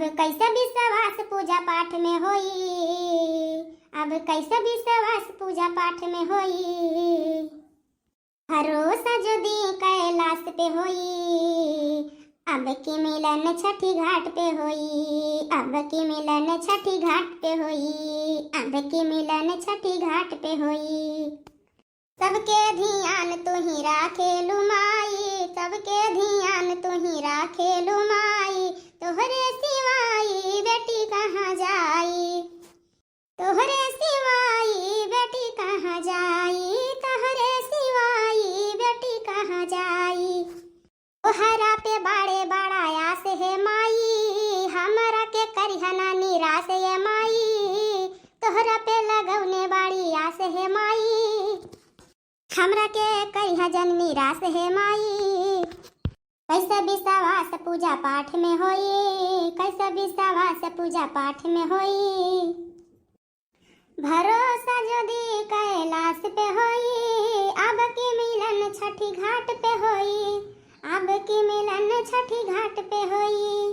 अब कैसा विश्वास पूजा पाठ में होई, अब कैसा विश्वास पूजा पाठ में होई। भरोसा यदि कैलाश पे होई, अब की मिलन छठी घाट पे होई, अब की मिलन छठी घाट पे होई, अब की मिलन छठी घाट पे होई। सबके ध्यान तू ही राखेलु माई, सबके ध्यान तू ही राखेलु माई। तोहरे सिवाई बेटी कहाँ जाई, तोहरे सिवाई बेटी कहाँ जाई, तोहरे सिवाई बेटी कहाँ जाई। तोहरा पे बाड़े बड़ा आस है माई, हमरा के करिहा ना निराश है माई। तोहरा पे लगौने बाड़ी आस है माई, हमरा के करिहा जन निराश है माई। कैसा विश्वास पूजा पाठ में होई, कैसा विश्वास पूजा पाठ में होई। भरोसा यदि कैलाश पे होई, अब की मिलन छठी घाट पे होई, अब की मिलन छठी घाट पे होई।